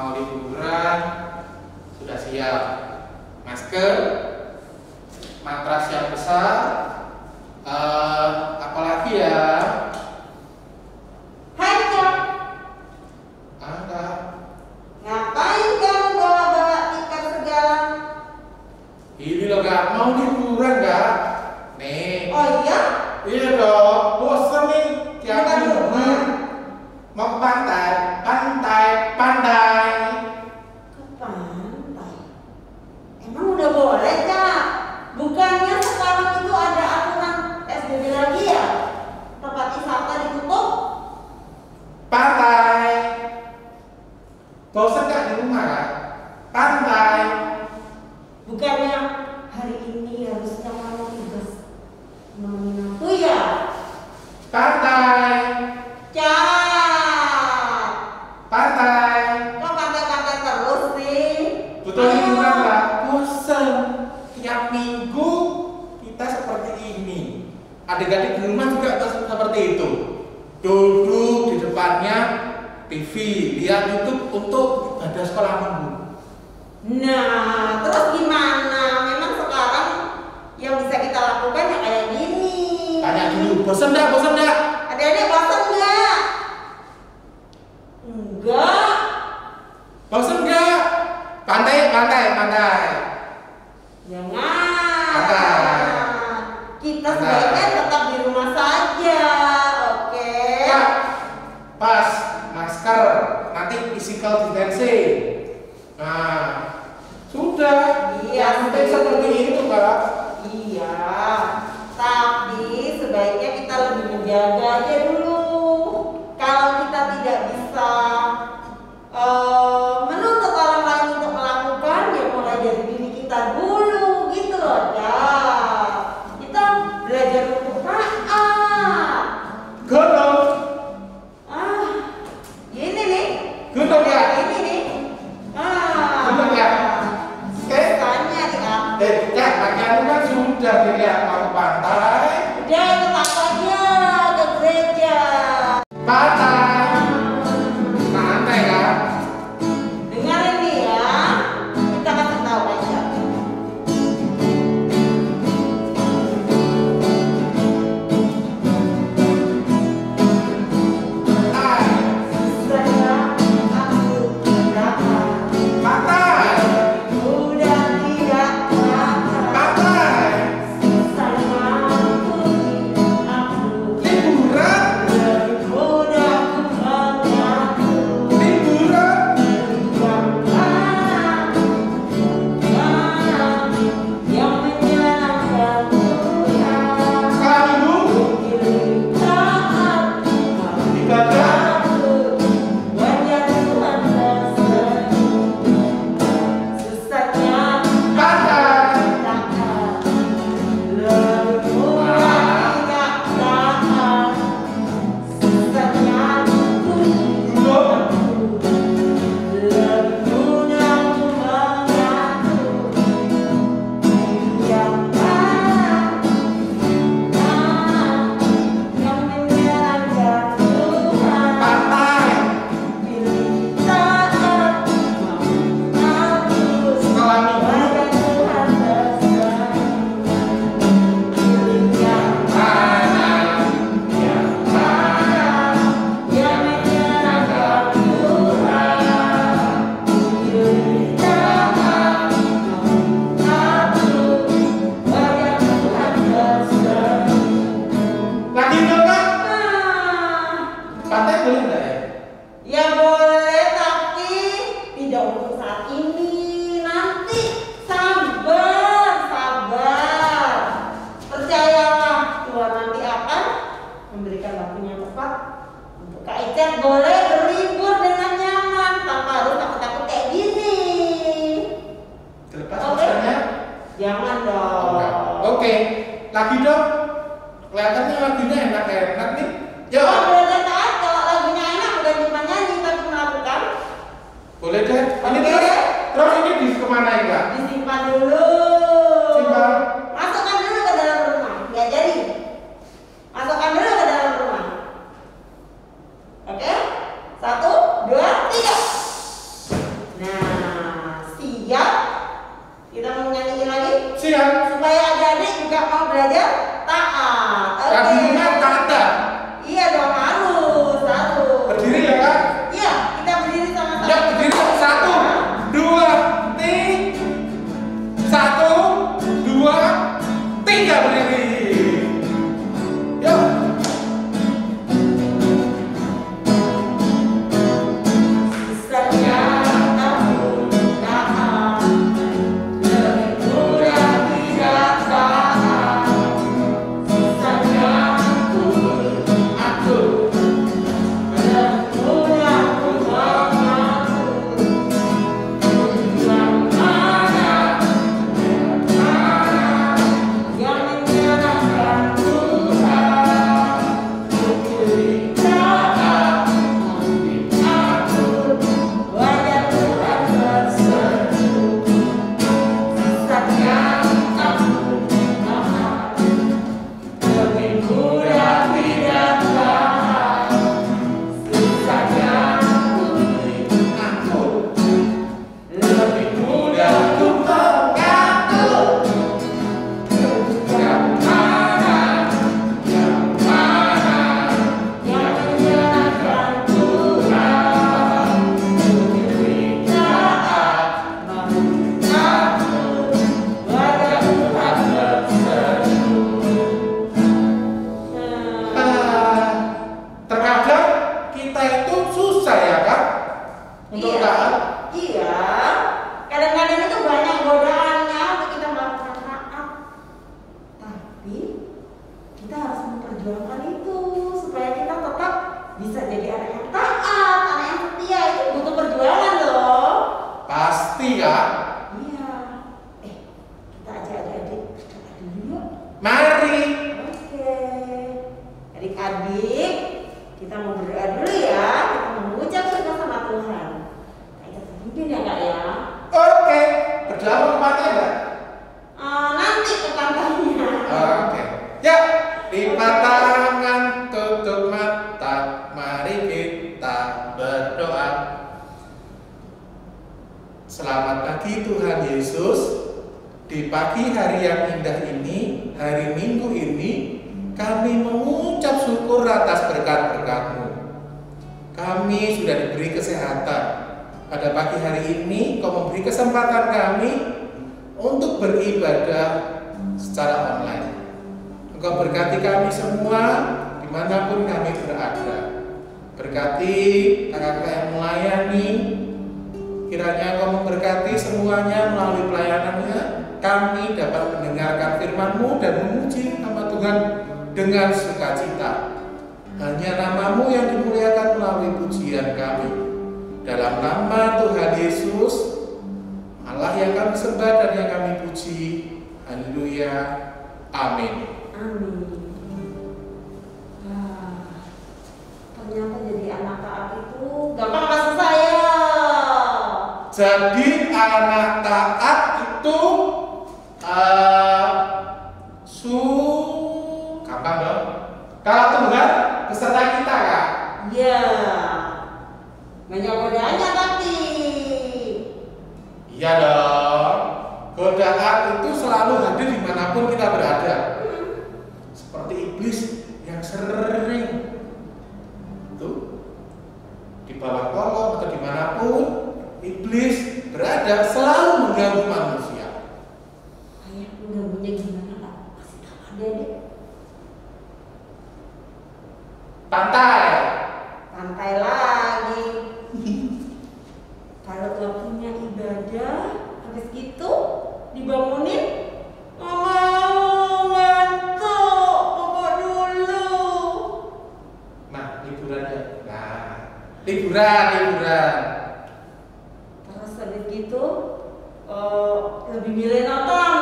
mau liburan sudah siap. Masker, matras yang besar, apalagi ya? Hai Kak, Ada. ngapain kamu bawa-bawa tikar segala? Ini loh Kak, mau liburan Kak? Nih. Oh iya? Iya dong, bosan nih tiap Bukan minggu. rumah. Mau ke pantai, pantai. Ke pantai? Emang udah boleh Kak? Bukannya sekarang itu ada aturan PSBB lagi ya? Tempat wisata ditutup? Pantai. Bosan Kak di rumah Kak? Pantai. Bukannya hari ini harusnya kamu tugas nemenin aku ya? Pantai. Cak! Pantai. Kok pantai-pantai terus sih? Betul Ayo. liburan Kak? Bosan. Tiap minggu kita seperti ini. Adik-adik di rumah juga seperti itu. Duduk di depannya TV, lihat YouTube untuk ibadah sekolah minggu. Nah, terus gimana? Memang sekarang yang bisa kita lakukan ya kayak gini. Tanya dulu, bosan enggak? Adik-adik bosan nggak? Enggak. Bosan enggak? Pantai. Jangan. Pantai. Kita Pantai. sebaiknya tetap di rumah saja, oke? Kak, pas masker, nanti physical distancing. Nah, sudah. Iya, Yang penting seperti itu Kak. Iya, tapi sebaiknya kita lebih menjaga aja dulu. Kalau kita tidak bisa menuntut orang lain untuk melakukan, ya mulai dari diri kita dulu, gitu loh, Kak. Kita belajar untuk taat. Gunung. Gini nih. Gunung ya? Ini nih. Gunung ya? Oke. Tanya di aku. Kak, pakaianmu kan sudah dilihat mau ke pantai. Udah tetap aja ke gereja. Pantai. Pantai kan? Dengarin nih ya, kita kasih tahu aja. Pantai. Saya aku berangkat, Pantai. udah tidak makan. Pantai. Saya aku Liburan. udah kebanyakan. Liburan. Yang menyenangkan Tuhan. Sekolah minggu. Ibadah. Pantai. Gunung. Pantai. Sekolah minggu. Lagi dong Kak? Pantai boleh nggak ya? Ya boleh, tapi tidak untuk saat ini. Nanti sabar. Percayalah, Tuhan nanti akan memberikan waktunya yang tepat untuk Kak Icet boleh berlibur dengan nyaman tanpa harus takut-takut kayak gini. Terlepas Oke. maskernya? Jangan dong. Enggak. Oke, lagi dong. Kelihatannya lagunya enak-enak nih. Yuk. Oh, boleh taat kalau lagunya enak bukan cuma nyanyi tapi melakukan. Boleh deh. Ini Oke. terus ini di kemana ya Kak? Disimpan dulu. Simpan. Masukkan dulu ke dalam rumah. Nggak jadi. Masukkan dulu ke dalam rumah. Oke? 1, 2, 3. untuk taat? Iya. Kadang-kadang itu banyak godaannya untuk kita melakukan taat. Tapi kita harus memperjuangkan itu supaya kita tetap bisa jadi anak yang taat, anak yang setia. Itu butuh perjuangan loh. Pasti Kak. Iya. Kita ajak adik-adik berdoa dulu yuk. Mari. Oke. Adik-adik, kita mau berdoa dulu ya. Kita mau mengucap syukur sama Tuhan. Kita pimpin ya Kak ya. Oke. Berdoa tempatnya enggak? Nanti ke kampanye. Oke. Ya, lipat tangan, tutup mata, mari kita berdoa. Selamat pagi Tuhan Yesus. Di pagi hari yang indah ini, hari Minggu ini, kami mengucap syukur atas berkat-berkat-Mu. Kami sudah diberi kesehatan. Pada pagi hari ini, Kau memberi kesempatan kami untuk beribadah secara online. Engkau berkati kami semua dimanapun kami berada. Berkati kakak-kakak yang melayani. Kiranya Engkau memberkati semuanya melalui pelayanannya. Kami dapat mendengarkan firman-Mu dan memuji nama Tuhan dengan sukacita. Hanya nama-Mu yang dimuliakan melalui pujian kami. Dalam nama Tuhan Yesus, Allah yang kami sembah dan yang kami puji. Haleluya. Amin. Amin. Ternyata jadi anak taat itu gampang apa susah ya? Jadi anak taat itu gampang dong. Kalau Tuhan beserta kita Kak. Iya. Banyak godaannya tapi. Iya dong. Godaan itu selalu hadir dimanapun kita berada. Seperti iblis yang sering tuh di bawah kolong atau dimanapun iblis berada selalu mengganggu manusia. Kayak mengganggunya gimana Kak? Kasih tahu ada deh. Pantai lagi. Kalau waktunya ibadah, habis gitu dibangunin, mau ngantuk, pokok dulu. Nah, liburannya. Liburan. Terus habis gitu, lebih milih nonton.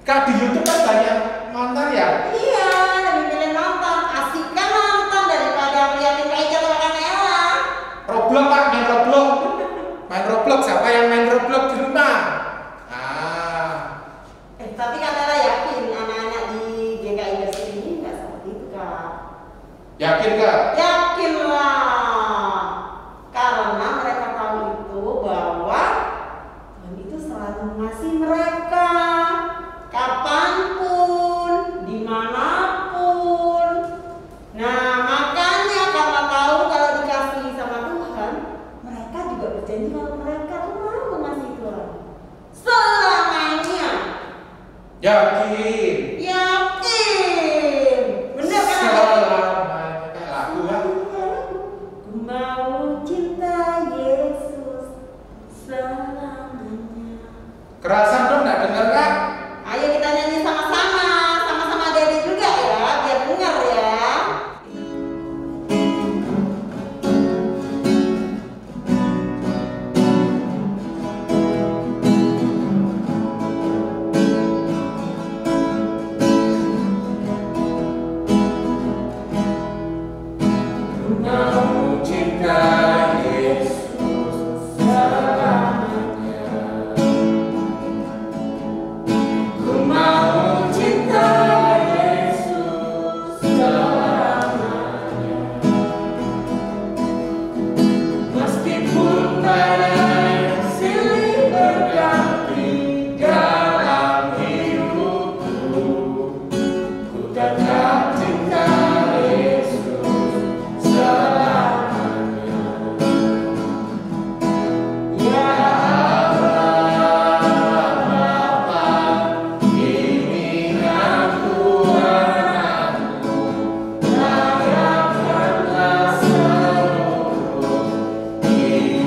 Kak di YouTube kan banyak nonton ya? Iya, lebih milih nonton. Asik kan nonton daripada ngeliatin kayak makan Ella. Roblox Kak, main Roblox. Main Roblox, siapa yang main Roblox di rumah? Tapi Kak Ella yakin anak-anak di GKI Basri ini nggak seperti itu Kak? Yakin Kak? Yakin lah. Karena mereka tahu itu bahwa Tuhan itu selalu ngasih mereka kapanpun, dimanapun. Nah makanya karena tahu kalau dikasih sama Tuhan, mereka juga berjanji kalau mereka tuh mau mengasihi Tuhan selamanya. Yakin. Bener kan? Selamanya kayak lagu kan? Ku mau cinta Yesus selamanya. Kerasan dong nggak dengar Kak? Ayo kita nyanyi sama-sama, sama-sama Dedi juga ya, biar dengar ya. Mau cinta Yesus selamanya. Ku mau cinta Yesus selamanya. Meskipun badai silih berganti dalam hidupku, ku tetap cinta Yesus selamanya. Ya Allah, Bapa, ini aku anakmu, layakkanlah seluruh hidupku.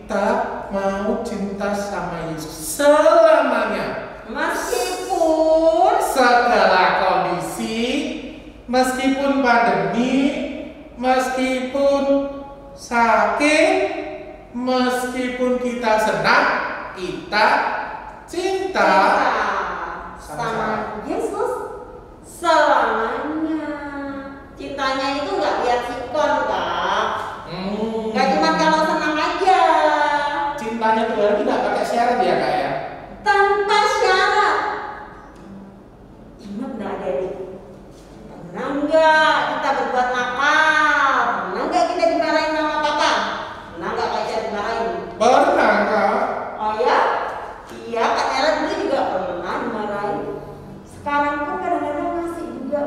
kita mau cinta sama Yesus selamanya. Meskipun Segala kondisi, meskipun pandemi, meskipun sakit, meskipun kita senang, kita cinta sama Yesus selamanya. Cintanya itu nggak lihat sikon, Kak. Nggak cuma kalau senang aja. Cintanya Tuhan itu nggak pakai syarat ya, Kak ya? Tanpa syarat. Ingat nggak Dedi? Pernah nggak kita berbuat nakal? Pernah nggak kita dimarahin sama papa? Pernah nggak Kak dimarahin? Pernah, Kak. Oh ya? Iya, Kak Nela dulu juga pernah dimarahin. Sekarang pun kadang-kadang masih juga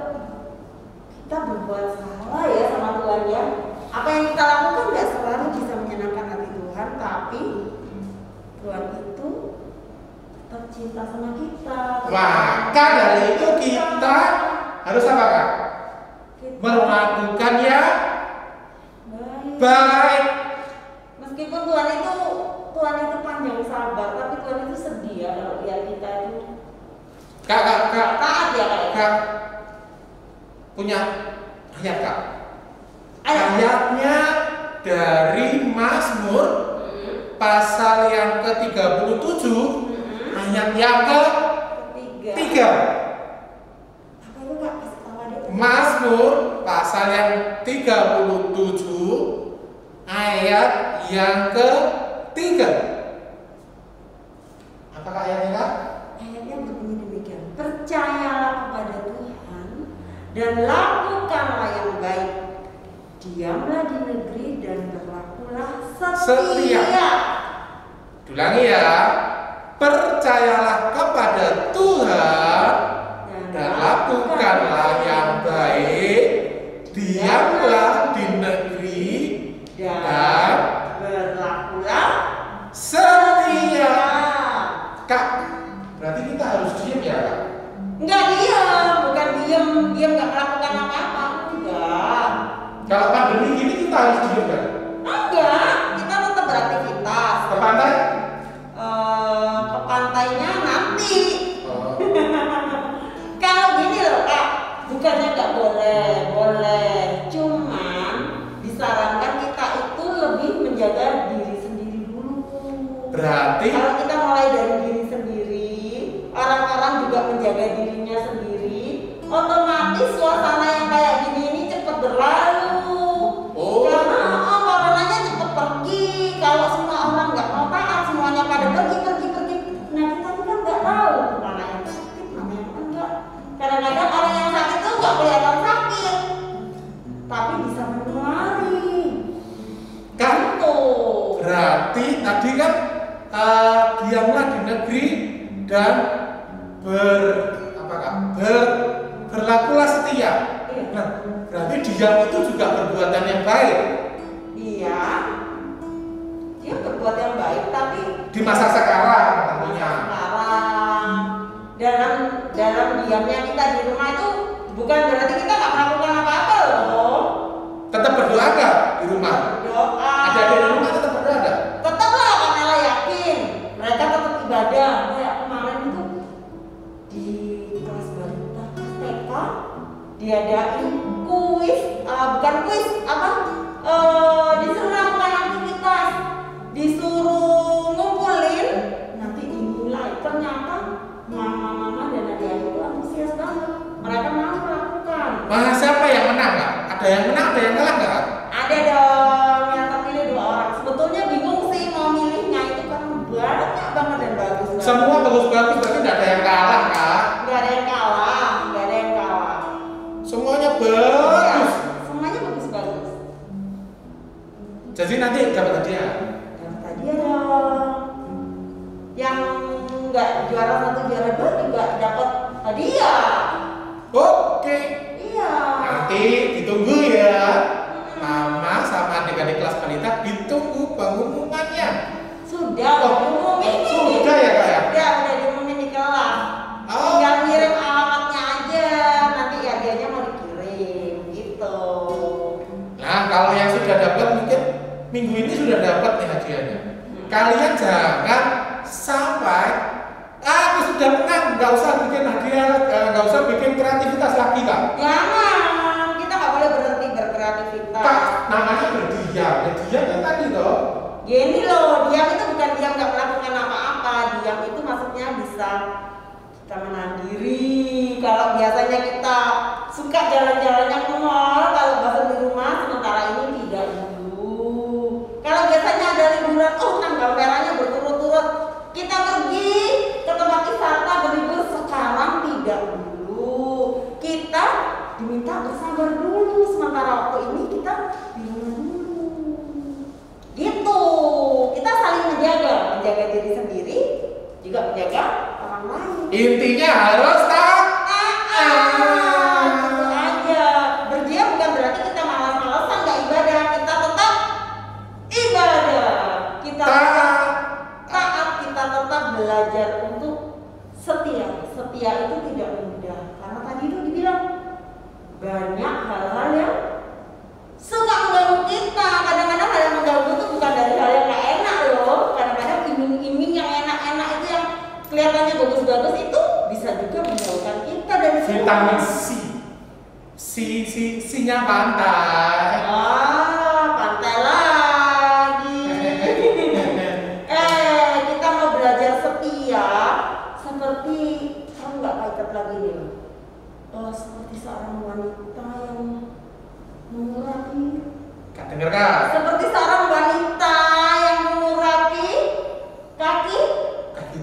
kita berbuat salah ya sama Tuhan ya. Apa yang kita lakukan nggak selalu bisa menyenangkan hati Tuhan, tapi Tuhan itu tetap cinta sama kita. Maka dari itu kita harus apa, Kak? Melakukan yang baik. Meskipun Tuhan itu panjang sabar, tapi Tuhan itu sedih ya kalau lihat kita itu. Kak, Taat ya Kak. Kak punya ayat, Kak. Ayat. Ayatnya dari Mazmur pasal yang ke-37 ayat yang Ketiga. ke-3. Apa itu Kak? Kasih tahu adik. Mazmur pasal yang 37 ayat yang ke-3. Apakah ayatnya, Kak? Ayatnya berbunyi demikian. Percayalah kepada Tuhan dan lakukanlah yang baik. Diamlah di negeri dan berlakulah setia. Ulangi ya. Percayalah kepada Tuhan dan lakukanlah yang baik. Diamlah di negeri dan berlakulah setia. Kak, berarti kita harus diam ya, Kak? Enggak diam, bukan diam nggak melakukan apa-apa. Enggak. Kalau pandemi gini kita harus diam, Kak? Enggak, kita tetap beraktivitas. Ke pantai? Ke pantainya nanti. Oh. Kalau gini loh Kak, bukannya nggak boleh. Cuman disarankan kita itu lebih menjaga diri sendiri dulu. Berarti Kalau kita mulai dari diri sendiri, orang-orang juga menjaga dirinya sendiri, otomatis suasana yang kayak gini ini cepat berlalu. Oh. Karena coronanya cepat pergi. Kalau semua orang nggak mau taat, semuanya pada pergi. Nah kita kan nggak tahu mana yang sakit, mana yang enggak. Kadang-kadang orang yang sakit tuh nggak kelihatan sakit, tapi bisa menulari. Kan? Tuh. Berarti tadi kan diamlah di negeri dan berlakulah setia. Iya. Nah, berarti diam itu juga perbuatan yang baik Iya, dia berbuat yang baik, tapi di masa sekarang tentunya. sekarang dalam diamnya kita di rumah itu bukan berarti kita nggak melakukan apa-apa loh. Tetap berdoa nggak di rumah? Berdoa. Ada di rumah tetap berdoa nggak? Tetaplah karena yakin mereka tetap ibadah. Kayak kemarin itu di kelas balita kelas TK diadain kuis, bukan kuis disuruh melakukan aktivitas, disuruh ngumpulin nanti dinilai. Ternyata mama dan adik-adik itu antusias banget, mereka mau melakukan. Wah, siapa yang menang, Kak? Ada yang menang, ada yang kalah nggak? Ada dong yang terpilih 2 orang. Sebetulnya bingung sih mau milihnya, itu kan banyak banget dan bagus banget. Semua bagus-bagus, berarti nggak ada yang kalah, Kak. Nggak ada yang kalah. Semuanya Ya, bagus. semuanya bagus-bagus. Jadi nanti dapat hadiah. Dapat hadiah dong. Yang nggak juara 1, juara 2 juga dapat hadiah. Oke. Iya. Nanti ditunggu ya. Mama sama adik-adik kelas balita ditunggu pengumumannya. Sudah diumumin. Sudah ya, Kak ya? Udah diumumin di kelas. Tinggal ngirim alamatnya aja. Nanti hadiahnya mau dikirim gitu. Nah, kalau yang sudah dapat mungkin minggu ini sudah dapat nih hadiahnya. kalian jangan sampai aku sudah menang, nggak usah bikin hadiah, nggak usah bikin kreativitas lagi kak. Jangan, kita nggak boleh berhenti berkreativitas. Kak, namanya berdiam, ya diam kan tadi loh. Gini loh, diam itu bukan diam nggak melakukan apa-apa. Diam itu maksudnya bisa kita menahan diri. Kalau biasanya kita suka jalan-jalannya ke mall, kalau bosan di rumah, sementara ini tidak dulu. Kalau biasanya ada liburan, tanggal merahnya berturut-turut, kita pergi ke tempat wisata berlibur. Sekarang tidak dulu. Kita diminta bersabar dulu. Sementara waktu ini kita di rumah dulu. Gitu. Kita saling menjaga diri sendiri, juga menjaga orang lain. Intinya harus taat. Gitu aja. Berdiam bukan berarti kita malas-malasan nggak ibadah. Kita tetap ibadah. Kita tetap taat. Kita tetap belajar untuk setia. Setia itu tidak mudah. Karena tadi itu dibilang banyak hal-hal yang suka mengganggu kita. Kadang-kadang hal yang mengganggu itu bukan dari hal yang nggak enak loh. Kadang-kadang iming-iming yang enak-enak itu yang kelihatannya bagus-bagus itu bisa juga menjauhkan kita dari Vitamin C-nya pantai. Pantai lagi. Kita mau belajar setia seperti kamu nggak kaitan lagi nih. Seperti seorang wanita yang mengurapi. Kak denger kak? Seperti seorang wanita yang mengurapi kaki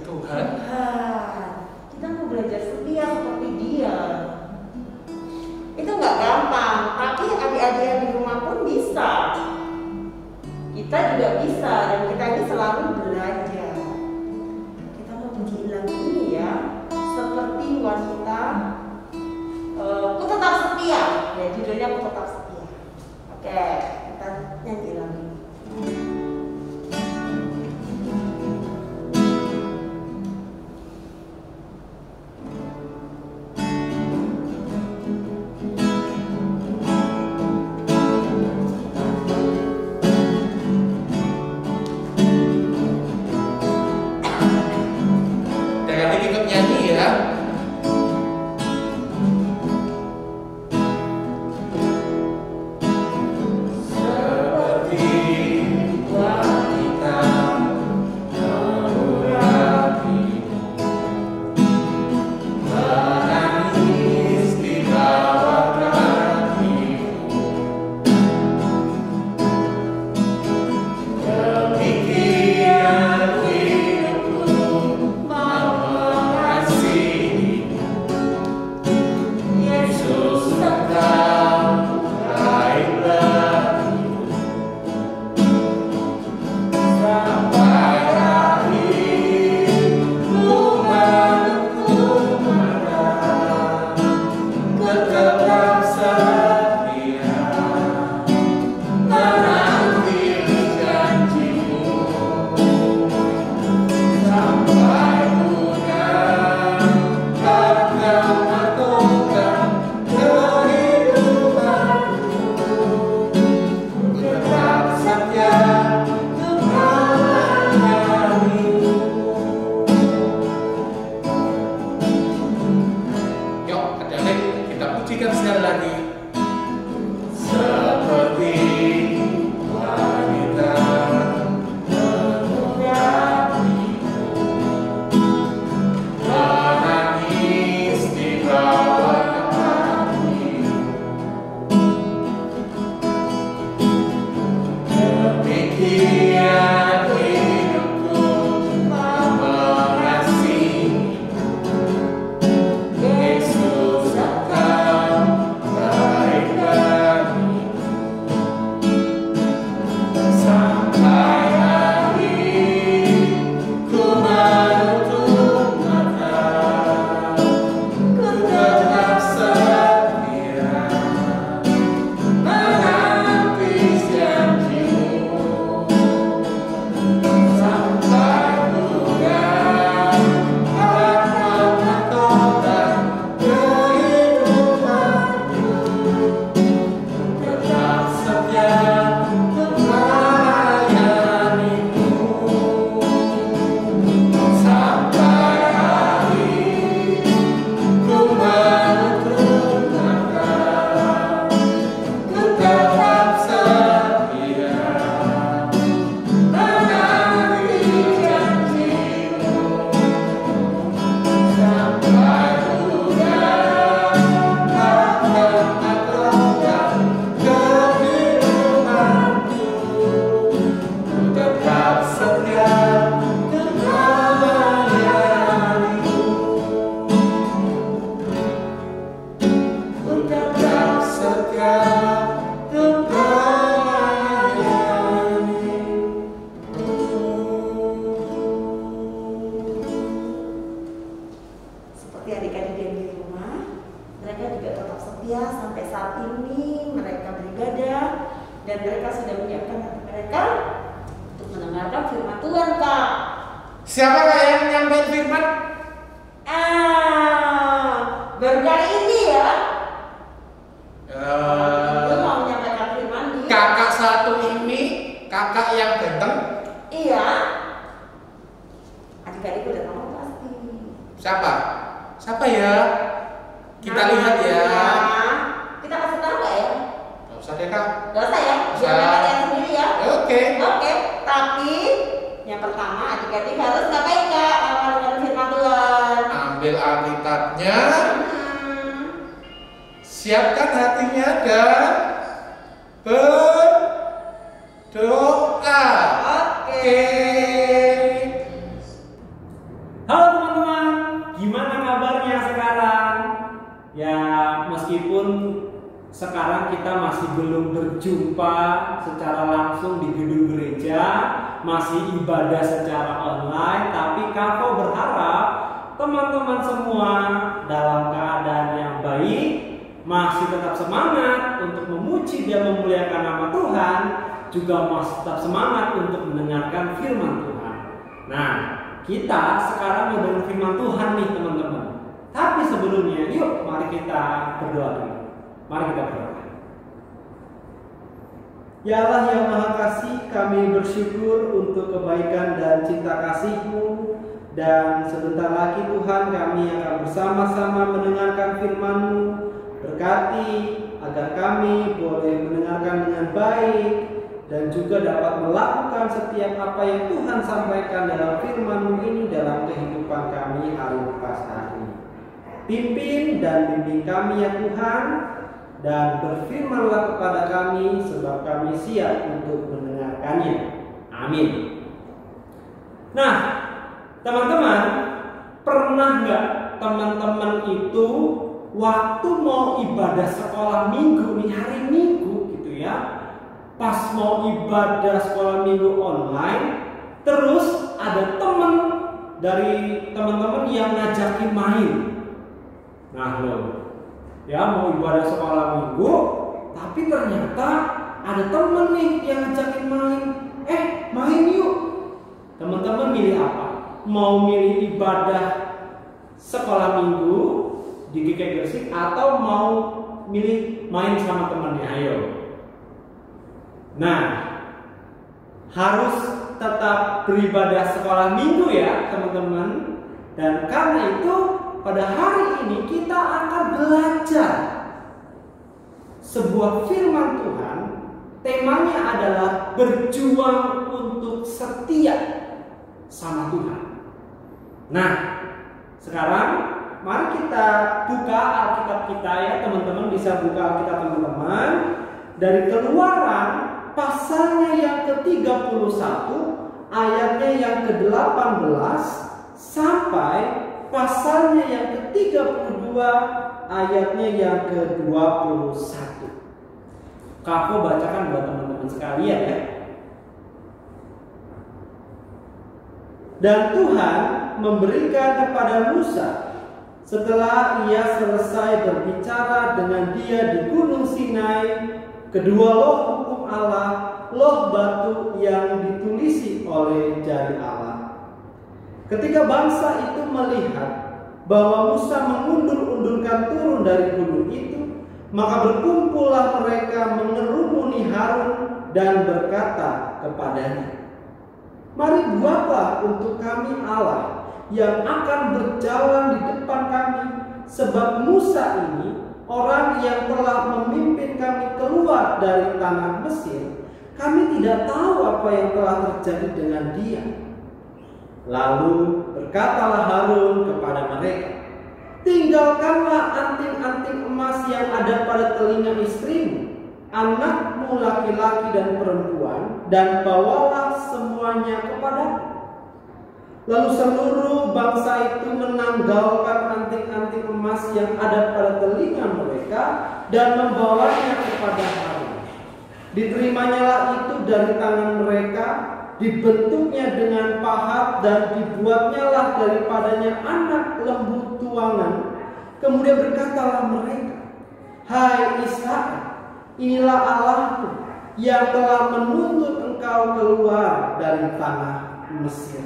Tuhan. Kita mau belajar setia seperti dia. Itu nggak gampang, tapi adik-adik yang di rumah pun bisa. Kita juga bisa, dan kita ini selalu belajar. Kita mau ujiin lagi ini ya, seperti wanita. Aku tetap setia, ya judulnya aku tetap setia. Oke, kita nyanyi lagi. setiap seperti adik-adik yang di rumah, mereka juga tetap setia sampai saat ini. Mereka beribadah dan mereka sudah menyiapkan hati mereka untuk mendengarkan firman Tuhan, Kak. Siapa Kak yang nyampein firman? Baru kali ini ya. Lu mau menyampaikan firman nih? Kakak satu ini, kakak yang ganteng. Iya. Adik-adik udah tahu pasti. Siapa? Siapa ya? Kita lihat ya. Kita kasih tahu nggak ya? Gak usah deh Kak. Gak usah ya. Biar mereka lihat sendiri ya. Oke. Oke. Tapi yang pertama adik-adik harus ngapain Kak? Kalau dengan firman Tuhan. Ambil Alkitabnya. Siapkan hatinya dan berdoa. Oke. Halo teman-teman, gimana kabarnya sekarang? Ya, meskipun sekarang kita masih belum berjumpa secara langsung di gedung gereja, masih ibadah secara online, tapi Kavo berharap teman-teman semua dalam keadaan yang baik, masih tetap semangat untuk memuji dan memuliakan nama Tuhan, juga masih tetap semangat untuk mendengarkan firman Tuhan. Nah, kita sekarang mau dengar firman Tuhan nih teman-teman. Tapi sebelumnya, yuk mari kita berdoa dulu. Mari kita berdoa. Ya Allah yang Maha Kasih, kami bersyukur untuk kebaikan dan cinta kasih-Mu. Dan sebentar lagi Tuhan kami akan bersama-sama mendengarkan firman-Mu. Berkati agar kami boleh mendengarkan dengan baik dan juga dapat melakukan setiap apa yang Tuhan sampaikan dalam firman-Mu ini dalam kehidupan kami hari lepas hari. Pimpin dan bimbing kami ya Tuhan, dan berfirmanlah kepada kami sebab kami siap untuk mendengarkannya. Amin. Nah, teman-teman, pernah nggak teman-teman itu waktu mau ibadah sekolah minggu nih, hari Minggu gitu ya, pas mau ibadah sekolah minggu online, terus ada teman dari teman-teman yang ngajakin main. Nah lo, ya mau ibadah sekolah minggu, tapi ternyata ada temen nih yang ngajakin main. Main yuk. Teman-teman milih apa? Mau milih ibadah sekolah minggu di GKI Gresik atau mau milih main sama temennya? Ayo. Nah, harus tetap beribadah sekolah minggu ya teman-teman. Dan karena itu pada hari ini kita akan belajar sebuah firman Tuhan. Temanya adalah berjuang untuk setia sama Tuhan. Nah, sekarang mari kita buka Alkitab kita ya teman-teman. Bisa buka Alkitab teman-teman dari Keluaran pasalnya yang ke-31 ayatnya yang ke-18 sampai pasalnya yang ke-32 ayatnya yang ke-21. Kavo bacakan buat teman-teman sekalian ya. Dan Tuhan memberikan kepada Musa setelah ia selesai berbicara dengan dia di Gunung Sinai kedua loh hukum Allah, loh batu yang ditulisi oleh jari Allah. Ketika bangsa itu melihat bahwa Musa mengundur-undurkan turun dari gunung itu, maka berkumpullah mereka mengerumuni Harun dan berkata kepadanya, "Mari buatlah untuk kami Allah yang akan berjalan di depan kami, sebab Musa ini orang yang telah memimpin kami keluar dari tanah Mesir. Kami tidak tahu apa yang telah terjadi dengan dia." Lalu berkatalah Harun kepada mereka, "Tinggalkanlah anting-anting emas yang ada pada telinga istrimu, anakmu laki-laki dan perempuan, dan bawalah semuanya kepadaku. Lalu seluruh bangsa itu menanggalkan anting-anting emas yang ada pada telinga mereka dan membawanya kepada Harun. Diterimanya itu dari tangan mereka, dibentuknya dengan pahat dan dibuatnya daripadanya anak lembu tuangan. Kemudian berkatalah mereka, "Hai Israel, inilah Allahku yang telah menuntut engkau keluar dari tanah Mesir."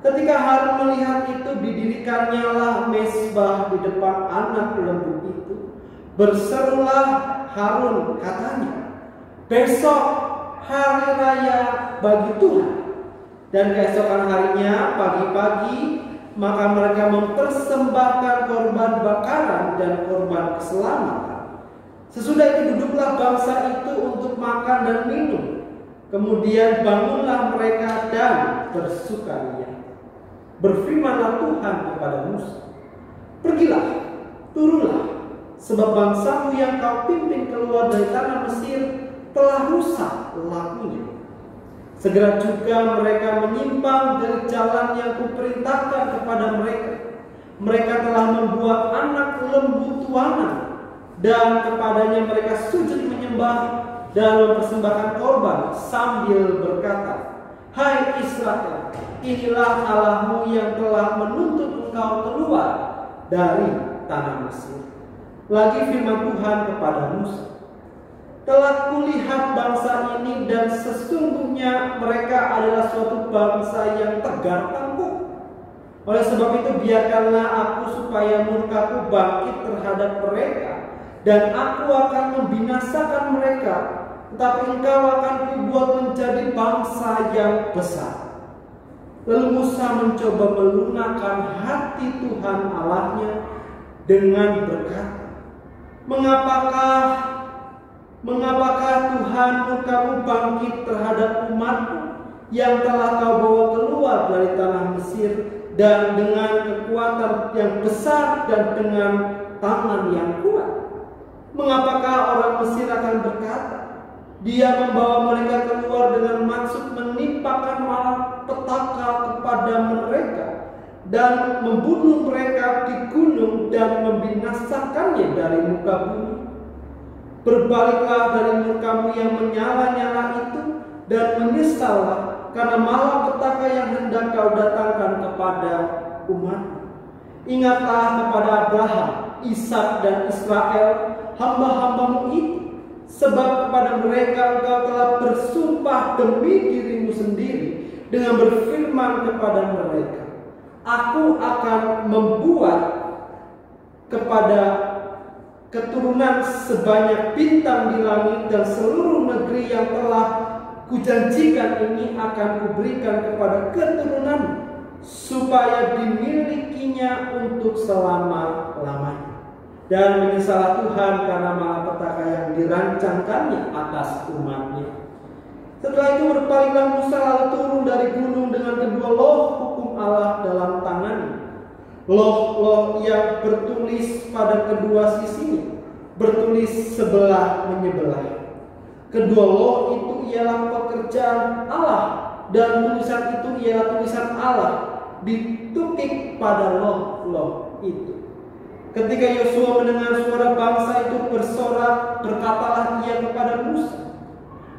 Ketika Harun melihat itu, didirikannya mezbah di depan anak lembu itu. Berserulah Harun, katanya, "Besok hari raya bagi Tuhan." Dan keesokan harinya pagi-pagi maka mereka mempersembahkan korban bakaran dan korban keselamatan. Sesudah itu duduklah bangsa itu untuk makan dan minum. Kemudian bangunlah mereka dan bersukaria. Berfirmanlah Tuhan kepada Musa, "Pergilah, turunlah, sebab bangsamu yang kau pimpin keluar dari tanah Mesir telah rusak lakunya." Segera juga mereka menyimpang dari jalan yang kuperintahkan kepada mereka. Mereka telah membuat anak lembu tuangan, dan kepadanya mereka sujud menyembah dan mempersembahkan korban sambil berkata, "Hai Israel, inilah Allahmu yang telah menuntut engkau keluar dari tanah Mesir." Lagi firman Tuhan kepada Musa, "Telah kulihat bangsa ini dan sesungguhnya mereka adalah suatu bangsa yang tegar tangguh. Oleh sebab itu biarkanlah aku supaya murkaku bangkit terhadap mereka dan aku akan membinasakan mereka, tetapi engkau akan kubuat menjadi bangsa yang besar." Lalu Musa mencoba melunakkan hati Tuhan Allahnya dengan berkata, Mengapakah Tuhan murkamu bangkit terhadap umatmu yang telah kau bawa keluar dari tanah Mesir dan dengan kekuatan yang besar dan dengan tangan yang kuat? Mengapakah orang Mesir akan berkata, Dia membawa mereka keluar dengan maksud menimpakan malapetaka kepada mereka dan membunuh mereka di gunung dan membinasakannya dari muka bumi? Berbaliklah dari murkamu yang menyala-nyala itu dan menyesallah karena malapetaka yang hendak kau datangkan kepada umatmu. Ingatlah kepada Abraham, Ishak dan Israel, hamba-hambamu itu, sebab kepada mereka engkau telah bersumpah demi dirimu sendiri dengan berfirman kepada mereka, "Aku akan membuat kepada keturunan sebanyak bintang di langit, dan seluruh negeri yang telah kujanjikan ini akan kuberikan kepada keturunan supaya dimilikinya untuk selama-lamanya." Dan menyesallah Tuhan karena malapetaka yang dirancangkannya atas umatnya. Setelah itu berpalinglah Musa lalu turun dari gunung dengan kedua loh hukum Allah dalam tangannya. Loh yang bertulis pada kedua sisinya, bertulis sebelah menyebelah. Kedua loh itu ialah pekerjaan Allah, dan tulisan itu ialah tulisan Allah ditukik pada loh itu. Ketika Yosua mendengar suara bangsa itu bersorak, berkatalah ia kepada Musa,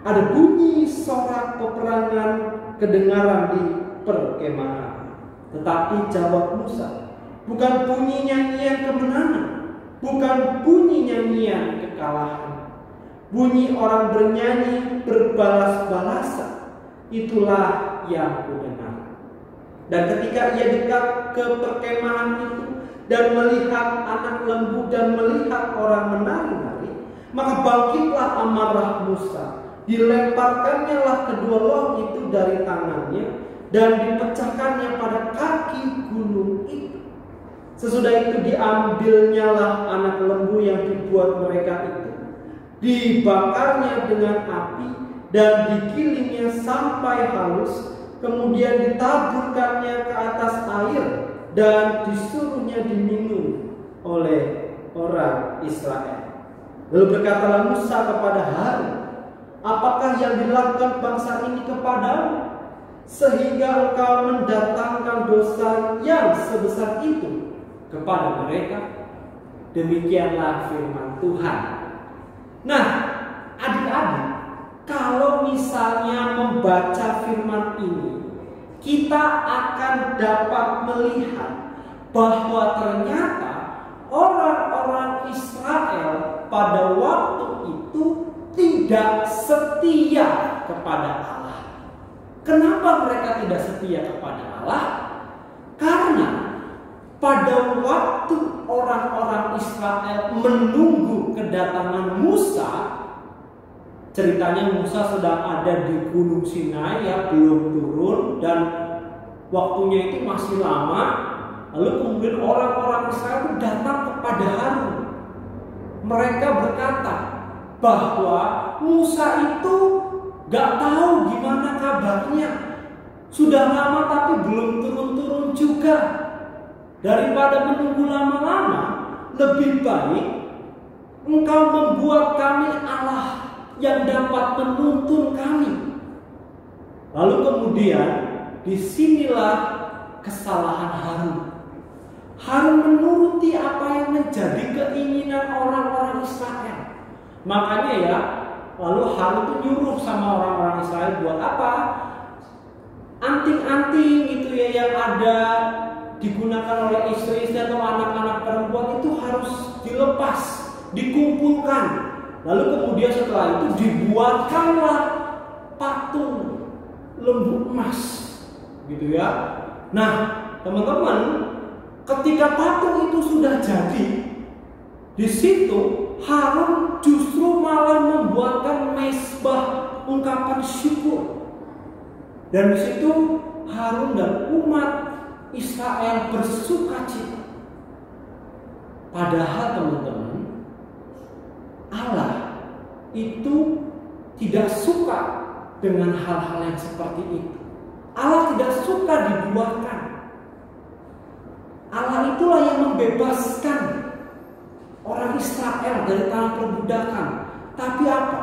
"Ada bunyi sorak peperangan kedengaran di perkemahan." Tetapi jawab Musa, "Bukan bunyi nyanyian kemenangan, bukan bunyi nyanyian kekalahan. Bunyi orang bernyanyi berbalas-balasan, itulah yang kudengar." Dan ketika ia dekat ke perkemahan itu dan melihat anak lembu dan melihat orang menari-nari, maka bangkitlah amarah Musa. Dilemparkannya kedua loh itu dari tangannya dan dipecahkannya pada kaki gunung itu. Sesudah itu diambilnya anak lembu yang dibuat mereka itu, dibakarnya dengan api dan digilingnya sampai halus, kemudian ditaburkannya ke atas air dan disuruhnya diminum oleh orang Israel. Lalu berkatalah Musa kepada Harun, "Apakah yang dilakukan bangsa ini kepadamu? sehingga engkau mendatangkan dosa yang sebesar itu kepada mereka? Demikianlah firman Tuhan. Nah, adik-adik, kalau misalnya membaca firman ini, kita akan dapat melihat bahwa ternyata orang-orang Israel pada waktu itu tidak setia kepada Allah. Kenapa mereka tidak setia kepada Allah? Karena pada waktu orang-orang Israel menunggu kedatangan Musa, ceritanya Musa sedang ada di Gunung Sinai, ya, belum turun dan waktunya itu masih lama. Lalu kemudian orang-orang Israel itu datang kepada Harun. Mereka berkata bahwa Musa itu gak tahu gimana kabarnya. Sudah lama tapi belum turun-turun juga. Daripada menunggu lama-lama, lebih baik engkau membuat kami Allah yang dapat menuntun kami. Lalu kemudian disinilah kesalahan Harun. Harun menuruti apa yang menjadi keinginan orang-orang Israel. Makanya ya, lalu Harun itu nyuruh sama orang-orang Israel buat apa? Anting-anting gitu ya yang ada digunakan oleh istri-istri atau anak-anak perempuan itu harus dilepas, dikumpulkan. Lalu kemudian setelah itu dibuatkanlah patung lembu emas, gitu ya. Nah, teman-teman, ketika patung itu sudah jadi, di situ Harun justru malah membuatkan mezbah ungkapan syukur. Dan di situ Harun dan umat Israel bersukacita. Padahal teman-teman, Allah itu tidak suka dengan hal-hal yang seperti itu. Allah tidak suka dibuatkan. Allah itulah yang membebaskan orang Israel dari tanah perbudakan. Tapi apa?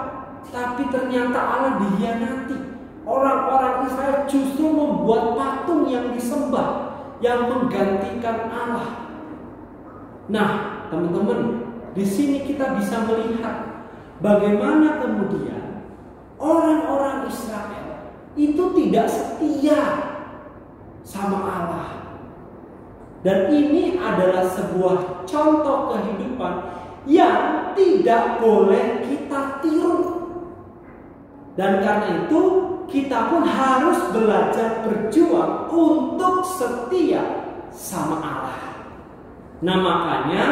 Tapi ternyata Allah dikhianati. Orang-orang Israel justru membuat patung yang disembah, yang menggantikan Allah. Nah, teman-teman, di sini kita bisa melihat bagaimana kemudian orang-orang Israel itu tidak setia sama Allah. Dan ini adalah sebuah contoh kehidupan yang tidak boleh kita tiru. Dan karena itu kita pun harus belajar berjuang untuk setia sama Allah. Nah, makanya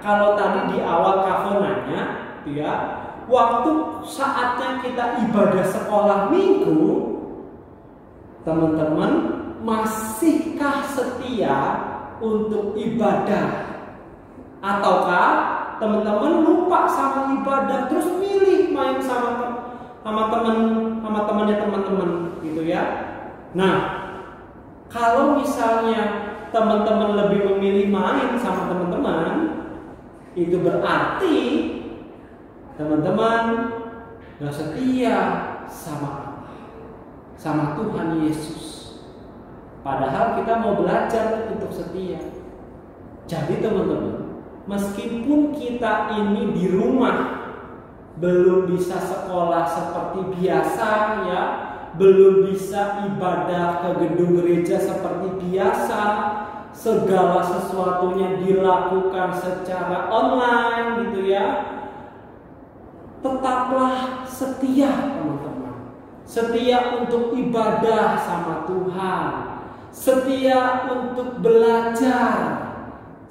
kalau tadi di awal kafonanya, ya, waktu saatnya kita ibadah sekolah minggu, teman-teman, masihkah setia untuk ibadah? Ataukah teman-teman lupa sama ibadah terus milih main sama teman-temannya teman-teman, gitu ya? Nah, kalau misalnya teman-teman lebih memilih main sama teman-teman, itu berarti teman-teman gak setia sama Allah, sama Tuhan Yesus. Padahal kita mau belajar untuk setia. Jadi teman-teman, meskipun kita ini di rumah belum bisa sekolah seperti biasa, ya, belum bisa ibadah ke gedung gereja seperti biasa, segala sesuatunya dilakukan secara online, gitu ya. Tetaplah setia, teman-teman. Setia untuk ibadah sama Tuhan, setia untuk belajar,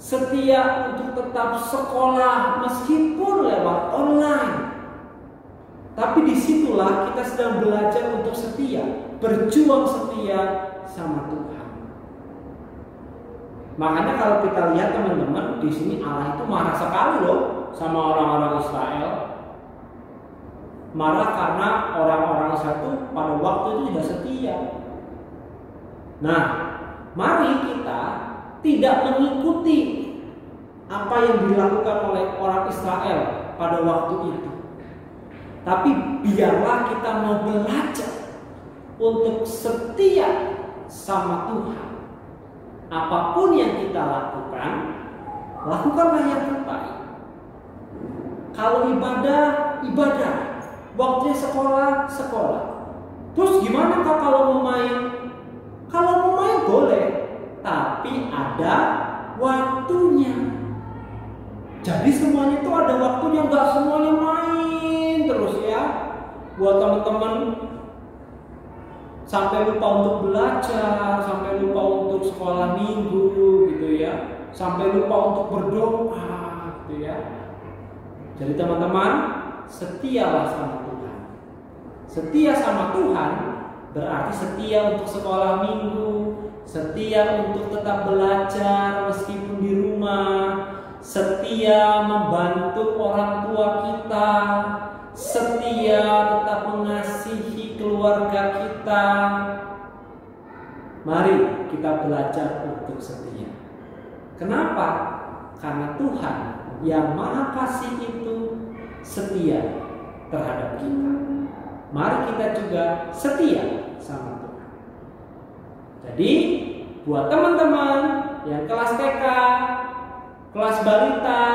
setia untuk tetap sekolah meskipun lewat online. Tapi disitulah kita sedang belajar untuk setia, berjuang setia sama Tuhan. Makanya kalau kita lihat teman-teman, di sini Allah itu marah sekali loh sama orang-orang Israel. Marah karena orang-orang Israel itu pada waktu itu tidak setia. Nah, mari kita tidak mengikuti apa yang dilakukan oleh orang Israel pada waktu itu. Tapi biarlah kita mau belajar untuk setia sama Tuhan. Apapun yang kita lakukan, lakukanlah yang terbaik. Kalau ibadah, ibadah. Waktunya sekolah, sekolah. Terus gimana Kak kalau mau main? Kalau mau main boleh, tapi ada waktunya. Jadi semuanya itu ada waktunya, nggak semuanya main terus ya. Buat teman-teman sampai lupa untuk belajar, sampai lupa untuk sekolah minggu gitu ya, sampai lupa untuk berdoa gitu ya. Jadi teman-teman, setialah sama Tuhan. Setia sama Tuhan berarti setia untuk sekolah minggu, setia untuk tetap belajar meskipun di rumah, setia membantu orang tua kita, setia tetap mengasihi keluarga kita. Mari kita belajar untuk setia. Kenapa? Karena Tuhan yang Maha Kasih itu setia terhadap kita. Mari kita juga setia sama Tuhan. Jadi buat teman-teman yang kelas TK, kelas balita,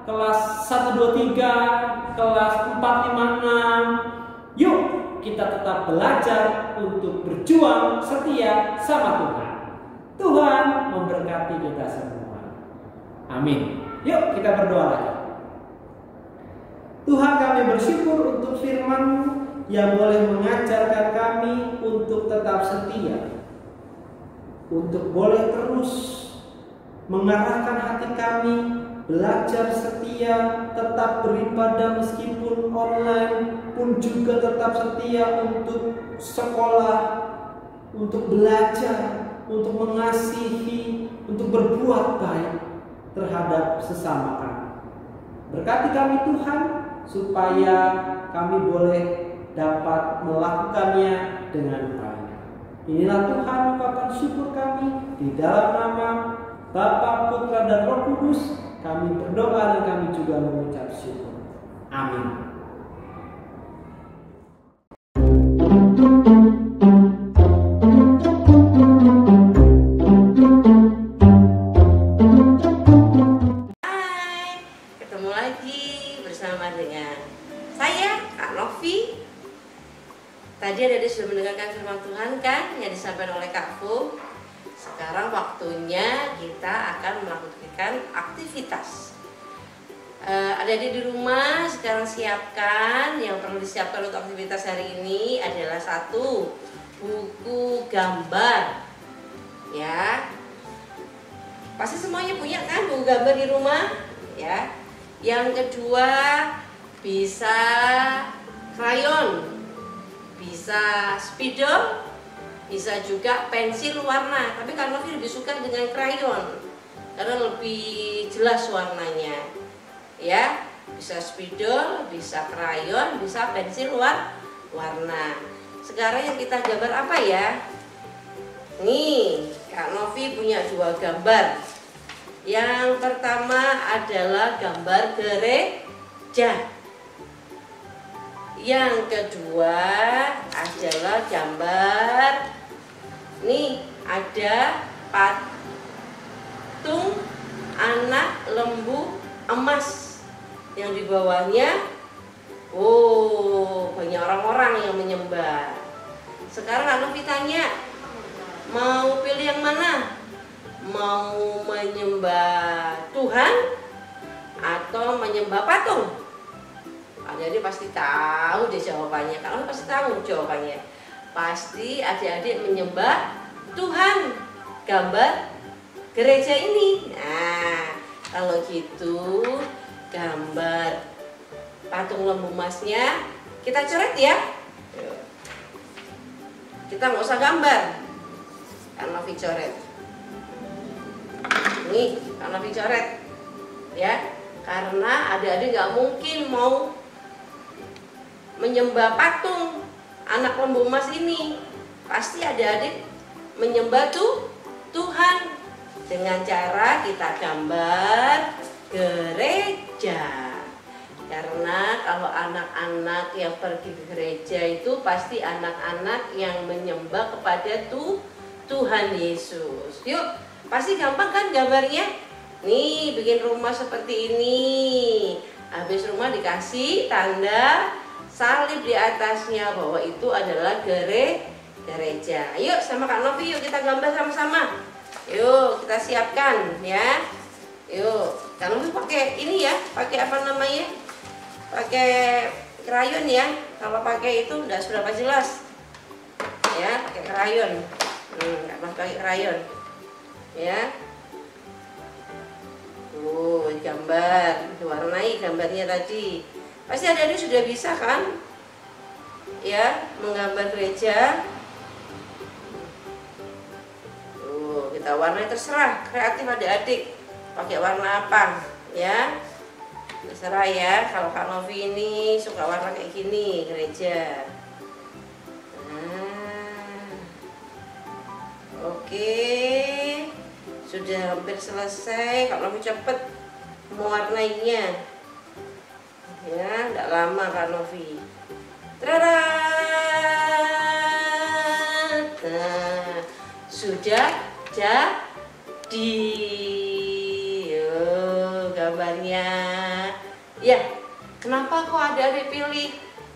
kelas 1, 2, 3, kelas 4, 5, 6, yuk kita tetap belajar untuk berjuang setia sama Tuhan. Tuhan memberkati kita semua. Amin. Yuk kita berdoa lagi. Tuhan, kami bersyukur untuk firman-Mu yang boleh mengajarkan kami untuk tetap setia, untuk boleh terus mengarahkan hati kami, belajar setia, tetap beribadah meskipun online, pun juga tetap setia untuk sekolah, untuk belajar, untuk mengasihi, untuk berbuat baik terhadap sesama kami. Berkati kami Tuhan, supaya kami boleh dapat melakukannya dengan baik. Inilah Tuhan ungkapan syukur kami, di dalam nama Bapa, Putra, dan Roh Kudus kami berdoa dan kami juga mengucap syukur. Amin. Hai, ketemu lagi bersama dengan saya, Kak Novi. Tadi ada sudah mendengarkan firman Tuhan kan yang disampaikan oleh Kak Fu. Sekarang waktunya kita akan melakukan aktivitas. Adik-adik di rumah sekarang siapkan yang perlu disiapkan untuk aktivitas hari ini adalah 1, buku gambar. Ya. Pasti semuanya punya kan buku gambar di rumah, ya. Yang kedua bisa krayon, bisa spidol, bisa juga pensil warna, tapi Kak Novi lebih suka dengan krayon karena lebih jelas warnanya. Ya, bisa spidol, bisa krayon, bisa pensil warna. Sekarang yang kita gambar apa ya? Nih, Kak Novi punya 2 gambar. Yang pertama adalah gambar gereja. Yang kedua adalah gambar, nih ada patung anak lembu emas yang di bawahnya banyak orang-orang yang menyembah. Sekarang Kak Novi tanya, mau pilih yang mana? Mau menyembah Tuhan atau menyembah patung? Jadi pasti tahu deh jawabannya. Kalau pasti tahu jawabannya. Pasti adik-adik menyembah Tuhan. Gambar gereja ini. Nah, kalau gitu gambar patung lembu emasnya kita coret ya. Kita nggak usah gambar. Kan Novi coret. Nih, kan Novi coret. Ya, karena adik-adik nggak mungkin mau menyembah patung anak lembu emas ini. Pasti adik-adik menyembah Tuhan dengan cara kita gambar gereja. Karena kalau anak-anak yang pergi ke gereja itu pasti anak-anak yang menyembah kepada Tuhan Yesus. Yuk, pasti gampang kan gambarnya? Nih, bikin rumah seperti ini. Habis rumah dikasih tanda salib di atasnya bahwa itu adalah gereja. Ayo sama Kak Novi, yuk kita gambar sama-sama. Yuk, kita siapkan ya. Yuk, Kak Novi pakai ini ya, pakai apa namanya? Pakai krayon ya. Kalau pakai itu udah seberapa jelas. Ya, pakai krayon. Nggak pakai krayon. Ya. Tuh, gambar, diwarnai gambarnya tadi. Pasti adik-adik sudah bisa kan? Ya, menggambar gereja. Tuh, kita warnai terserah, kreatif adik-adik. Pakai warna apa? Ya. Terserah ya, kalau Kak Novi ini suka warna kayak gini gereja. Oke, sudah hampir selesai. Kak Novi cepet mewarnainya. Ya, tidak lama Kak Novi. Tada! Nah, sudah jadi. Gambarnya. Ya, kenapa kok adik-adik pilih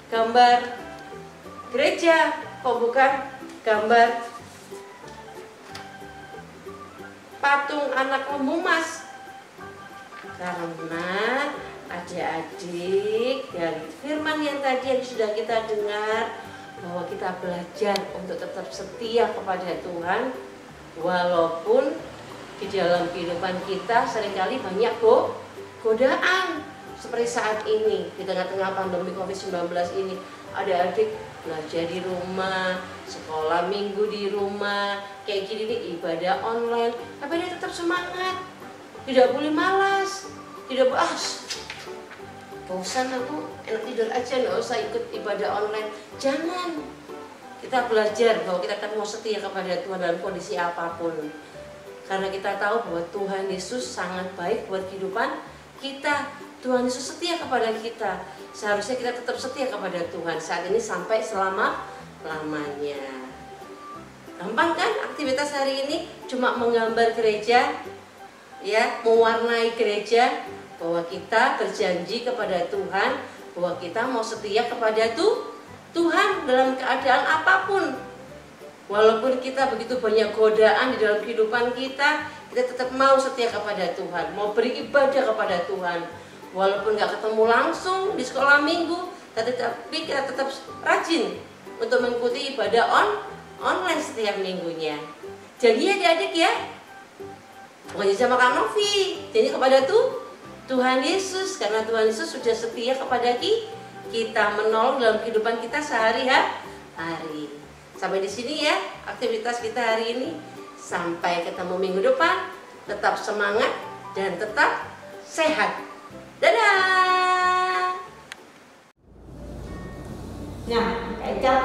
gambar gereja, kok bukan gambar patung anak lembu mas? Karena adik-adik dari firman yang tadi yang sudah kita dengar, bahwa kita belajar untuk tetap setia kepada Tuhan walaupun di dalam kehidupan kita seringkali banyak godaan. Seperti saat ini di tengah-tengah pandemi COVID-19 ini, adik-adik belajar di rumah, sekolah minggu di rumah, kayak gini nih, ibadah online, tapi dia tetap semangat, tidak boleh malas, tidak boleh bosan aku enak tidur aja, nggak usah ikut ibadah online. Jangan, kita belajar bahwa kita akan mau setia kepada Tuhan dalam kondisi apapun, karena kita tahu bahwa Tuhan Yesus sangat baik buat kehidupan kita. Tuhan Yesus setia kepada kita. Seharusnya kita tetap setia kepada Tuhan saat ini sampai selama-lamanya. Gampang kan aktivitas hari ini? Cuma menggambar gereja, ya, mewarnai gereja, bahwa kita berjanji kepada Tuhan bahwa kita mau setia kepada Tuhan dalam keadaan apapun. Walaupun kita begitu banyak godaan di dalam kehidupan kita, kita tetap mau setia kepada Tuhan, mau beribadah kepada Tuhan. Walaupun nggak ketemu langsung di sekolah minggu, tapi kita tetap rajin untuk mengikuti ibadah online setiap minggunya. Jadi adik-adik ya, bukan sama Kak Novi, jadi kepada Tuhan Yesus, karena Tuhan Yesus sudah setia kepada kita, menolong dalam kehidupan kita sehari-hari. Sampai di sini ya aktivitas kita hari ini. Sampai ketemu minggu depan. Tetap semangat dan tetap sehat. Dadah. Nah, Kak Icat,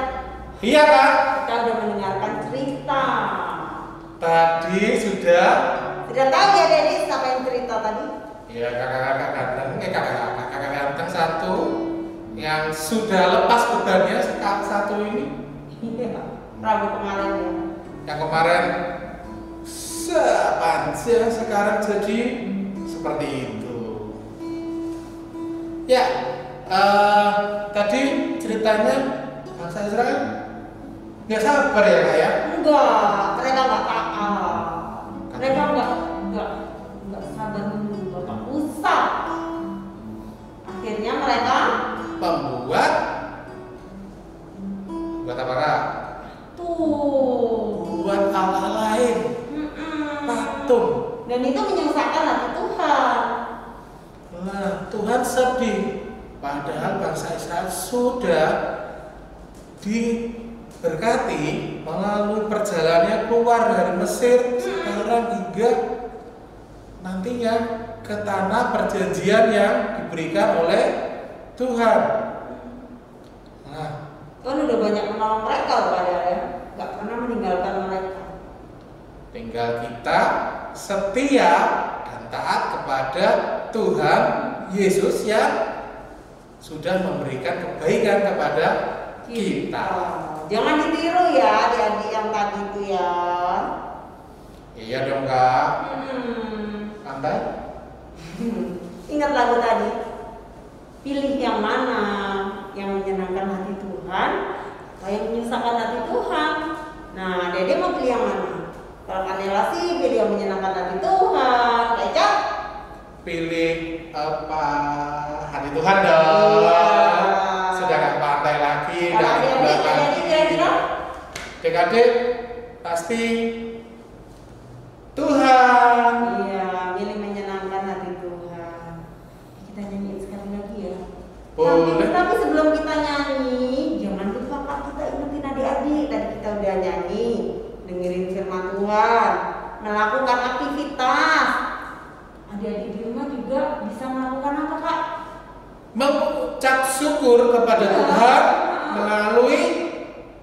Iya Kak. kita udah mendengarkan cerita. Tadi sudah Tahu ya Dedi siapa yang cerita tadi? ya kakak-kakak ganteng satu yang sudah lepas bebannya, satu ini Iya, Rabu kemarin ya. yang kemarin sepanjang sekarang jadi seperti itu. Ya, tadi ceritanya bangsa Israel nggak sabar ya Kak ya? Enggak, mereka nggak taat. Mereka nggak sabar menunggu Bapak Musa. Akhirnya mereka Membuat apa Kak? Buat Allah lain, patung. Dan itu menyusahkan hati Tuhan. Nah, Tuhan sedih. Padahal bangsa Israel sudah diberkati melalui perjalanannya keluar dari Mesir, sekarang hingga nantinya ke tanah perjanjian yang diberikan oleh Tuhan. Nah, Tuhan udah banyak menolong mereka padahal ya, nggak pernah meninggalkan mereka. tinggal kita setia dan taat kepada Tuhan Yesus yang sudah memberikan kebaikan kepada kita. Jangan ditiru ya adik-adik yang tadi itu ya. Iya dong Kak. Santai. Ingat lagu tadi. Pilih yang mana, yang menyenangkan hati Tuhan atau yang menyusahkan hati Tuhan. Nah, Dede mau pilih yang mana? Kalau Kanela sih pilih yang menyenangkan hati Tuhan. Kecap? Pilih apa? Hati Tuhan dong. Iya. Sudah gak pantai lagi. Kalau adik-adik kira-kira? Adik-adik pasti Tuhan. Iya, milih menyenangkan hati Tuhan. Kita nyanyiin sekali lagi ya. Boleh. Tapi sebelum kita nyanyi, jangan lupa Kak, kita ingetin adik-adik. Tadi kita udah nyanyi, dengerin firman Tuhan, melakukan aktivitas. Adik-adik di rumah juga bisa melakukan apa Kak? Mengucap syukur kepada Tuhan melalui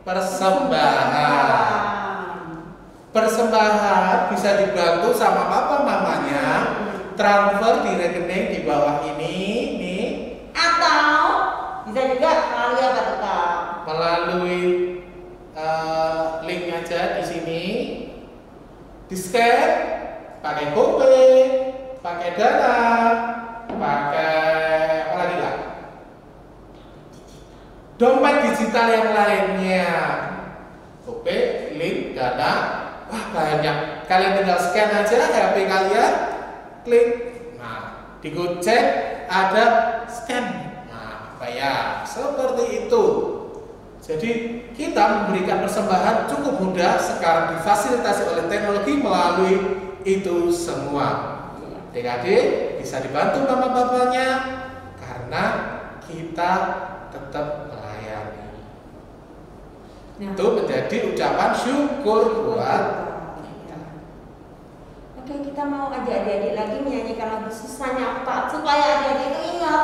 persembahan. Persembahan bisa dibantu sama papa mamanya transfer di rekening di bawah ini nih, atau bisa juga melalui apa tuh Kak? melalui link aja di sini, di scan pakai GoPay, pakai Dana, pakai apa lagi lah, dompet digital yang lainnya, GoPay, link, Dana. Wah banyak, kalian tinggal scan aja HP kalian, klik, nah di Gojek ada scan, nah bayar, seperti itu. Jadi kita memberikan persembahan cukup mudah, sekarang difasilitasi oleh teknologi melalui itu semua. Adik-adik bisa dibantu mama bapaknya karena kita tetap melayani. Nah. Itu menjadi ucapan syukur buat kita. Oke, kita mau ajak adik-adik lagi menyanyikan lagu Susahnya Apa supaya adik-adik itu ingat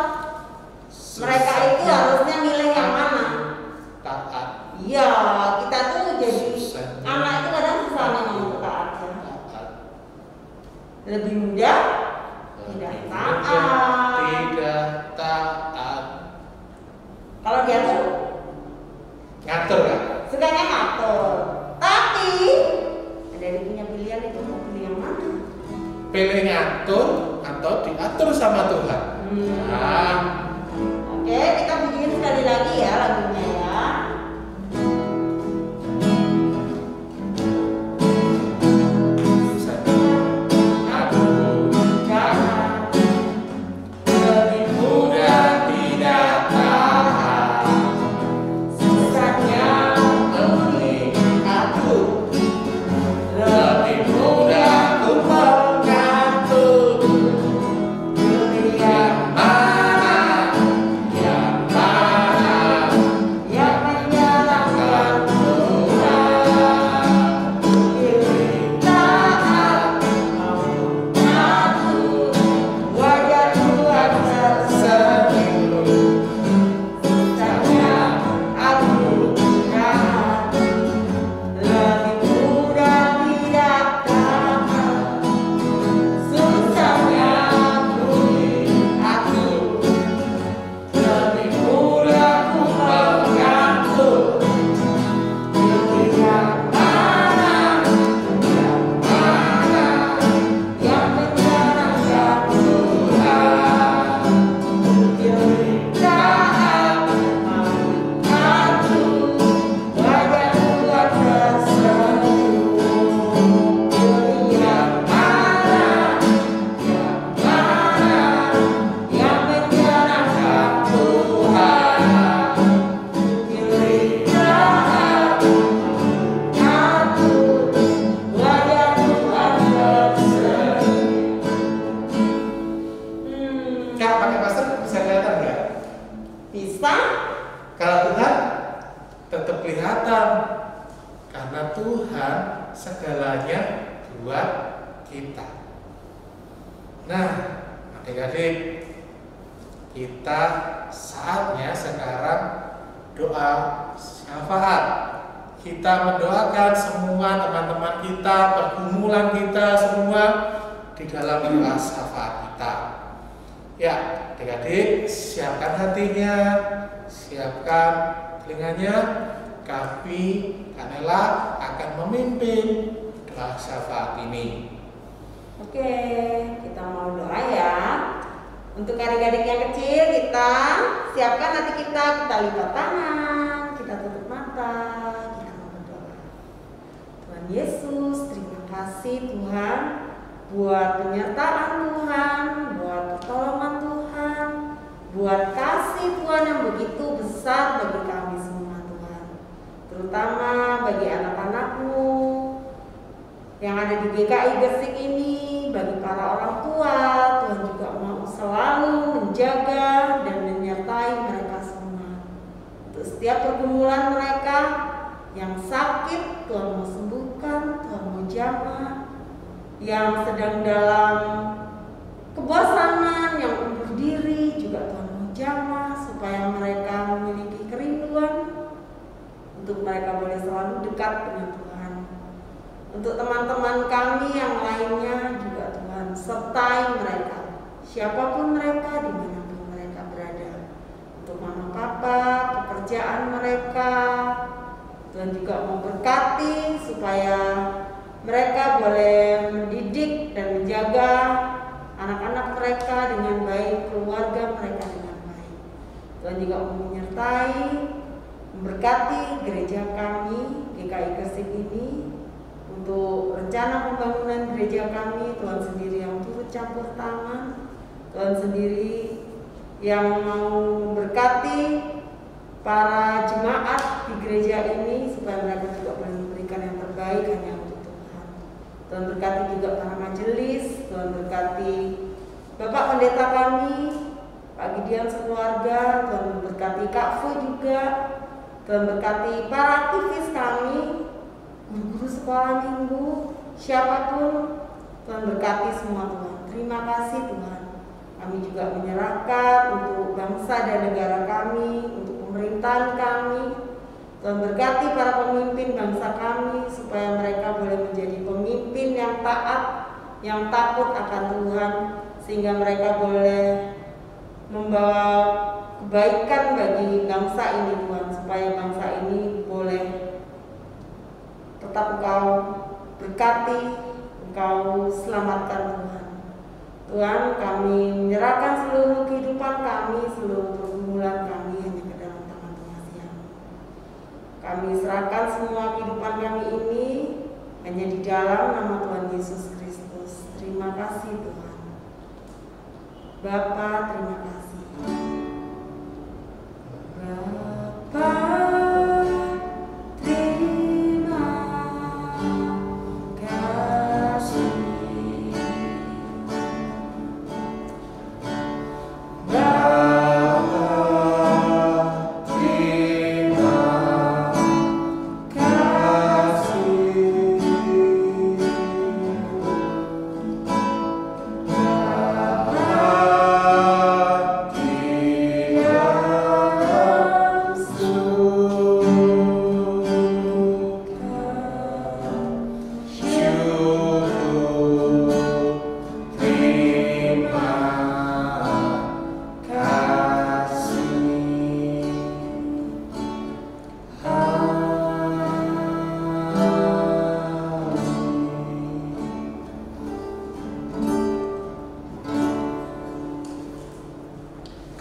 mereka itu harusnya milih yang mana. Taat. Iya, kita tuh jadi Susahnya. anak itu kadang susah ngomong taat ya. Taat. Lebih mudah tidak taat. Tidak taat. Kalau dia tuh Ngatur kan? sukanya ngatur. Tapi adik-adik punya pilihan itu mau pilih yang mana? Pilih ngatur atau diatur sama Tuhan. Nah, Oke, kita bikin sekali lagi ya lagunya ya. aku Jangan lebih mudah tidak taat. susahnya memilih aku. Lebih mudah ku mengatur. Pilih yang Mana yang menyenangkan Tuhan. Pilih taat mau ngatur wajah Tuhan tersenyum. Susahnya aku taat, lebih mudah tidak taat. Susahnya pilih aku, lebih mudah ku mengatur. Pilih yang mana yang menyenangkan Tuhan. Pilih taat mau ngatur wajah Tuhan tersenyum. Pilih yang mana yang menyenangkan Tuhan. Pilih taat ngatur wajah Tuhan tersenyum. Kak pakai masker bisa kelihatan nggak? Bisa? Kalau Tuhan tetap kelihatan karena Tuhan segalanya buat kita. Nah, adik-adik, kita saatnya sekarang doa syafaat. Kita mendoakan semua teman-teman kita, pergumulan kita semua di dalam doa syafaat kita. Ya, adik-adik siapkan hatinya, siapkan telinganya. Kami, Kak Nela akan memimpin doa syafaat ini. Oke, kita mau doa ya. Untuk adik-adik yang kecil, kita siapkan hati kita lipat tangan, kita tutup mata, kita mau berdoa. Tuhan Yesus, terima kasih Tuhan buat penyertaan Tuhan, buat pertolongan Tuhan, buat kasih Tuhan yang begitu besar bagi kami semua Tuhan. Terutama bagi anak-anak-Mu yang ada di GKI Gresik ini, bagi para orang tua, Tuhan juga mau selalu menjaga dan menyertai mereka semua. Untuk setiap pergumulan mereka yang sakit, Tuhan mau sembuhkan, Tuhan mau jamah. Yang sedang dalam kebosanan, yang undur diri, juga Tuhan mau jamah supaya mereka memiliki kerinduan untuk mereka boleh selalu dekat dengan Tuhan. Untuk teman-teman kami yang lainnya juga Tuhan sertai mereka, siapapun mereka, dimanapun mereka berada. Untuk mama papa, pekerjaan mereka, Tuhan juga mau berkati supaya mereka boleh mendidik dan menjaga anak-anak mereka dengan baik, keluarga mereka dengan baik. Tuhan juga mau menyertai, memberkati gereja kami, GKI Gresik ini. Untuk rencana pembangunan gereja kami, Tuhan sendiri yang turut campur tangan. Tuhan sendiri yang mau memberkati para jemaat di gereja ini supaya mereka juga boleh memberikan yang terbaik hanya untuk Tuhan. Tuhan berkati juga para majelis, Tuhan berkati Bapak Pendeta kami, Pak Gideon sekeluarga, Tuhan berkati Kak Fu juga, Tuhan berkati para aktivis kami, guru-guru sekolah minggu, siapapun, Tuhan berkati semua Tuhan. Terima kasih Tuhan. Kami juga menyerahkan untuk bangsa dan negara kami, untuk pemerintahan kami. Tuhan berkati para pemimpin bangsa kami supaya mereka boleh menjadi pemimpin yang taat, yang takut akan Tuhan, sehingga mereka boleh membawa kebaikan bagi bangsa ini Tuhan, supaya bangsa ini boleh tetap Engkau berkati, Engkau selamatkan Tuhan. Tuhan, kami menyerahkan seluruh kehidupan kami, seluruh pergumulan kami hanya ke dalam tangan pengasihan. Kami serahkan semua kehidupan kami ini hanya di dalam nama Tuhan Yesus Kristus. Terima kasih Tuhan. Bapa, terima kasih. Bapa,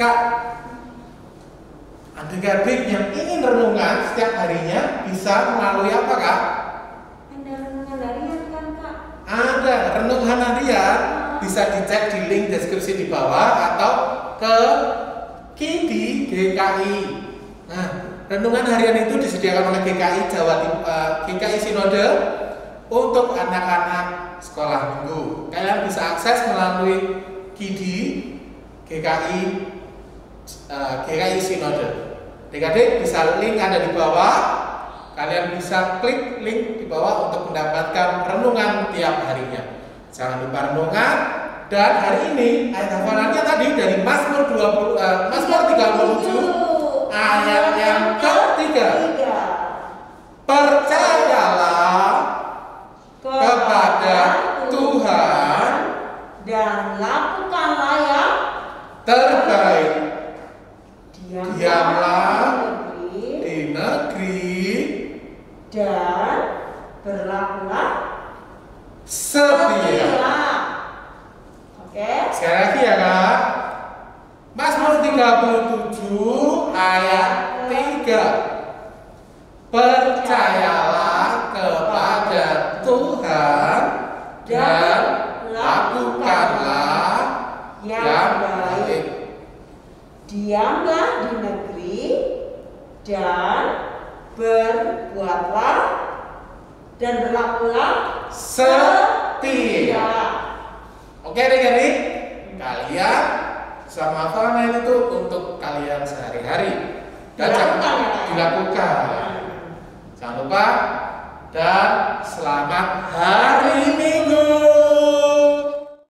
Kak, adik-adik yang ingin renungan setiap harinya bisa melalui apa Kak? Ada renungan harian kan Kak? Ada renungan harian, bisa dicek di link deskripsi di bawah atau ke KIDI GKI. Nah, renungan harian itu disediakan oleh GKI Sinode untuk anak-anak sekolah minggu. Kalian bisa akses melalui KIDI GKI Sinode. Adik-adik bisa link ada di bawah. Kalian bisa klik link di bawah untuk mendapatkan renungan tiap harinya. Jangan lupa renungan. Dan hari ini ayat hafalannya tadi dari Mazmur 37 ayat yang ketiga. Percayalah kepada Tuhan dan lakukanlah yang 7 ayat 3. Percayalah kepada Tuhan dan lakukanlah yang baik. Diamlah di negeri dan berbuatlah dan berlakulah Setia. Oke adik-adik, kalian sama hafalnya itu untuk kalian sehari-hari. Dan jangan dilakukan. Jangan lupa dan selamat hari Minggu.